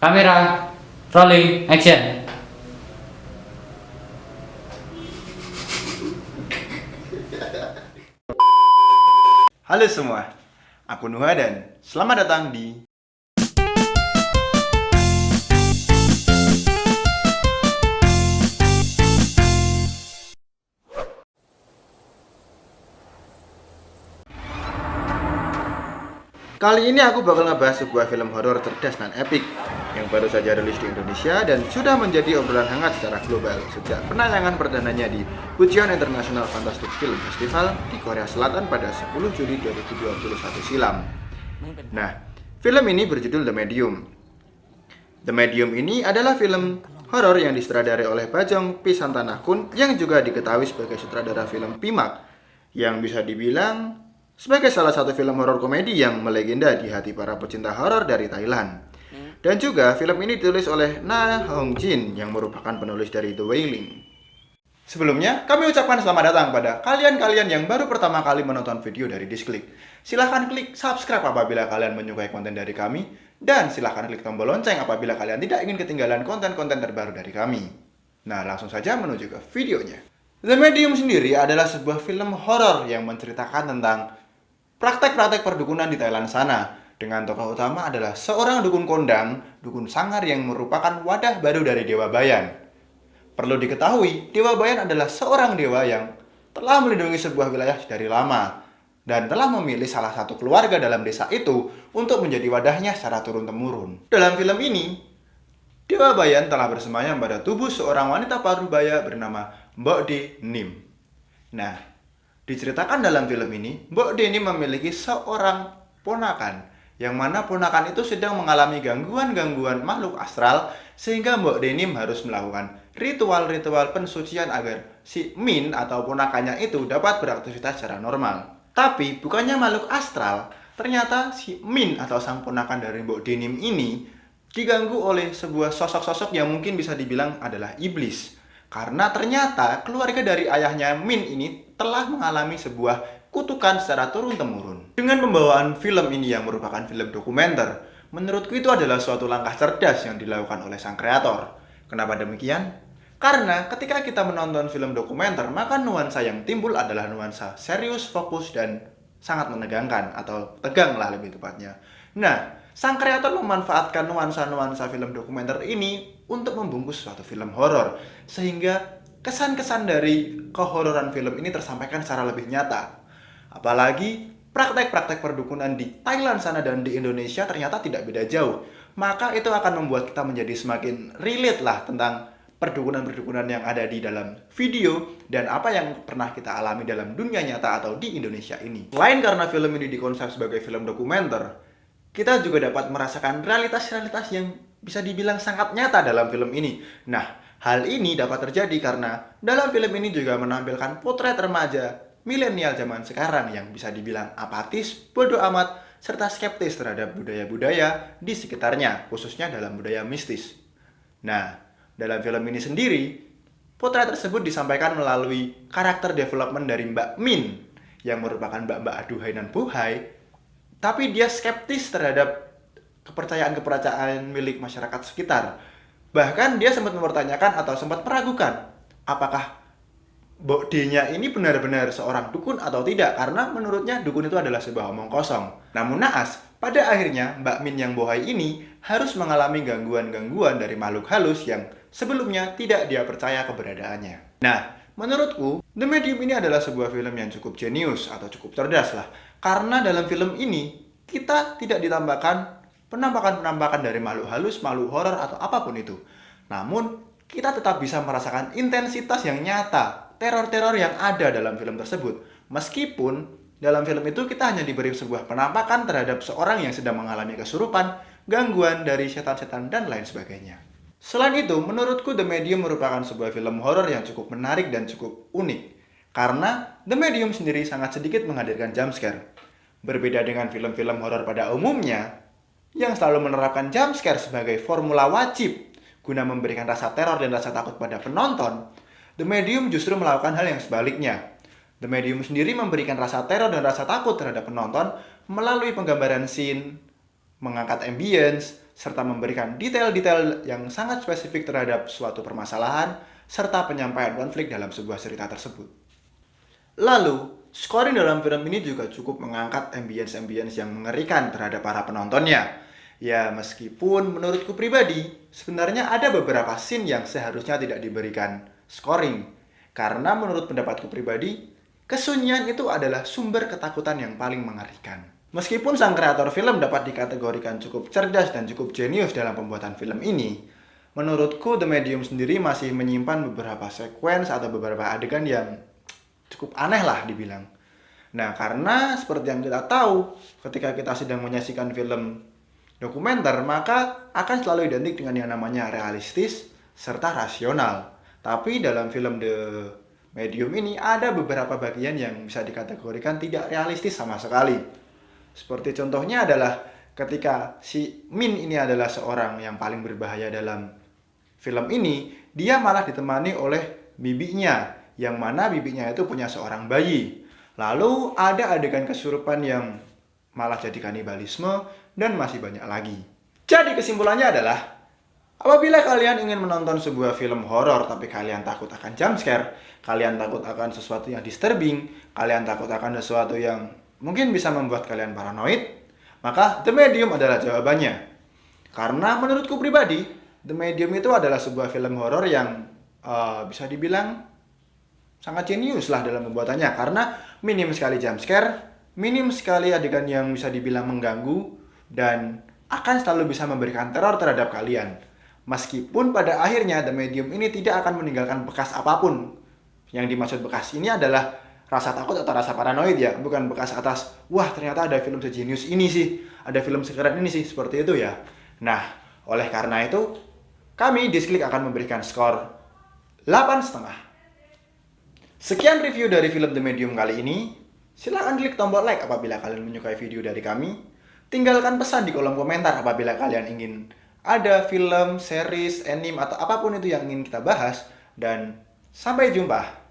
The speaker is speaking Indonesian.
Kamera, rolling, action. Halo semua, aku Nuha dan selamat datang di Kali ini aku bakal ngebahas sebuah film horor cerdas dan epik yang baru saja rilis di Indonesia dan sudah menjadi obrolan hangat secara global sejak penayangan perdananya di Bucheon International Fantastic Film Festival di Korea Selatan pada 10 Juli 2021 silam. Nah, film ini berjudul The Medium. The Medium ini adalah film horor yang disutradarai oleh Bajong P. Santanakun yang juga diketahui sebagai sutradara film Pimak yang bisa dibilang sebagai salah satu film horor komedi yang melegenda di hati para pecinta horor dari Thailand. Dan juga film ini ditulis oleh Na Hong Jin yang merupakan penulis dari The Wailing. Sebelumnya, kami ucapkan selamat datang pada kalian-kalian yang baru pertama kali menonton video dari Disklik. Silahkan klik subscribe apabila kalian menyukai konten dari kami, dan silahkan klik tombol lonceng apabila kalian tidak ingin ketinggalan konten-konten terbaru dari kami. Nah, langsung saja menuju ke videonya. The Medium sendiri adalah sebuah film horor yang menceritakan tentang praktek-praktek perdukunan di Thailand sana, dengan tokoh utama adalah seorang dukun kondang, dukun sangar yang merupakan wadah baru dari Dewa Bayan. Perlu diketahui, Dewa Bayan adalah seorang dewa yang telah melindungi sebuah wilayah dari lama dan telah memilih salah satu keluarga dalam desa itu untuk menjadi wadahnya secara turun-temurun. Dalam film ini, Dewa Bayan telah bersemayam pada tubuh seorang wanita parubaya bernama Mbok De Nim. Nah, diceritakan dalam film ini, Mbok De Nim memiliki seorang ponakan yang mana ponakan itu sedang mengalami gangguan-gangguan makhluk astral sehingga Mbok De Nim harus melakukan ritual-ritual pensucian agar si Min atau ponakannya itu dapat beraktivitas secara normal. Tapi bukannya makhluk astral, ternyata si Min atau sang ponakan dari Mbok De Nim ini diganggu oleh sebuah sosok-sosok yang mungkin bisa dibilang adalah iblis. Karena ternyata keluarga dari ayahnya Min ini telah mengalami sebuah kutukan secara turun-temurun. Dengan pembawaan film ini yang merupakan film dokumenter, menurutku itu adalah suatu langkah cerdas yang dilakukan oleh sang kreator. Kenapa demikian? Karena ketika kita menonton film dokumenter, maka nuansa yang timbul adalah nuansa serius, fokus, dan sangat menegangkan atau tegang lah lebih tepatnya. Nah, sang kreator memanfaatkan nuansa-nuansa film dokumenter ini untuk membungkus suatu film horor, sehingga kesan-kesan dari kehororan film ini tersampaikan secara lebih nyata. Apalagi praktek-praktek perdukunan di Thailand sana dan di Indonesia ternyata tidak beda jauh. Maka itu akan membuat kita menjadi semakin relate lah tentang perdukunan-perdukunan yang ada di dalam video dan apa yang pernah kita alami dalam dunia nyata atau di Indonesia ini. Selain karena film ini dikonsep sebagai film dokumenter, kita juga dapat merasakan realitas-realitas yang bisa dibilang sangat nyata dalam film ini. Nah, hal ini dapat terjadi karena dalam film ini juga menampilkan potret remaja milenial zaman sekarang yang bisa dibilang apatis, bodoh amat, serta skeptis terhadap budaya-budaya di sekitarnya, khususnya dalam budaya mistis. Nah, dalam film ini sendiri, potret tersebut disampaikan melalui karakter development dari Mbak Min, yang merupakan mbak-mbak aduhai dan buhai, tapi dia skeptis terhadap kepercayaan-kepercayaan milik masyarakat sekitar. Bahkan dia sempat mempertanyakan atau sempat meragukan apakah Mbok D-nya ini benar-benar seorang dukun atau tidak, karena menurutnya dukun itu adalah sebuah omong kosong. Namun naas, pada akhirnya Mbak Min yang bohai ini harus mengalami gangguan-gangguan dari makhluk halus yang sebelumnya tidak dia percaya keberadaannya. Nah, menurutku, The Medium ini adalah sebuah film yang cukup jenius atau cukup cerdas lah. Karena dalam film ini, kita tidak ditambahkan penampakan-penampakan dari makhluk halus, makhluk horor, atau apapun itu. Namun, kita tetap bisa merasakan intensitas yang nyata, teror-teror yang ada dalam film tersebut. Meskipun dalam film itu kita hanya diberi sebuah penampakan terhadap seorang yang sedang mengalami kesurupan, gangguan dari setan-setan, dan lain sebagainya. Selain itu, menurutku The Medium merupakan sebuah film horor yang cukup menarik dan cukup unik. Karena The Medium sendiri sangat sedikit menghadirkan jump scare. Berbeda dengan film-film horor pada umumnya, yang selalu menerapkan jump scare sebagai formula wajib guna memberikan rasa teror dan rasa takut pada penonton, The Medium justru melakukan hal yang sebaliknya. The Medium sendiri memberikan rasa teror dan rasa takut terhadap penonton melalui penggambaran scene, mengangkat ambience, serta memberikan detail-detail yang sangat spesifik terhadap suatu permasalahan, serta penyampaian konflik dalam sebuah cerita tersebut. Lalu, scoring dalam film ini juga cukup mengangkat ambience-ambience yang mengerikan terhadap para penontonnya. Ya, meskipun menurutku pribadi, sebenarnya ada beberapa scene yang seharusnya tidak diberikan scoring. Karena menurut pendapatku pribadi, kesunyian itu adalah sumber ketakutan yang paling mengerikan. Meskipun sang kreator film dapat dikategorikan cukup cerdas dan cukup jenius dalam pembuatan film ini, menurutku The Medium sendiri masih menyimpan beberapa sequence atau beberapa adegan yang cukup aneh lah dibilang. Nah, karena seperti yang kita tahu, ketika kita sedang menyaksikan film dokumenter, maka akan selalu identik dengan yang namanya realistis serta rasional. Tapi dalam film The Medium ini ada beberapa bagian yang bisa dikategorikan tidak realistis sama sekali. Seperti contohnya adalah ketika si Min ini adalah seorang yang paling berbahaya dalam film ini, dia malah ditemani oleh bibinya, yang mana bibinya itu punya seorang bayi. Lalu ada adegan kesurupan yang malah jadi kanibalisme, dan masih banyak lagi. Jadi kesimpulannya adalah, apabila kalian ingin menonton sebuah film horor tapi kalian takut akan jump scare, kalian takut akan sesuatu yang disturbing, kalian takut akan sesuatu yang mungkin bisa membuat kalian paranoid, maka The Medium adalah jawabannya. Karena menurutku pribadi, The Medium itu adalah sebuah film horor yang bisa dibilang sangat jenius lah dalam pembuatannya. Karena minim sekali jump scare, minim sekali adegan yang bisa dibilang mengganggu, dan akan selalu bisa memberikan teror terhadap kalian. Meskipun pada akhirnya The Medium ini tidak akan meninggalkan bekas apapun. Yang dimaksud bekas ini adalah rasa takut atau rasa paranoid ya, bukan bekas atas, wah ternyata ada film sejenius ini sih, ada film sekeren ini sih, seperti itu ya. Nah, oleh karena itu, kami Disklik akan memberikan skor 8,5. Sekian review dari film The Medium kali ini. Silahkan klik tombol like apabila kalian menyukai video dari kami. Tinggalkan pesan di kolom komentar apabila kalian ingin ada film, series, anime, atau apapun itu yang ingin kita bahas. Dan sampai jumpa.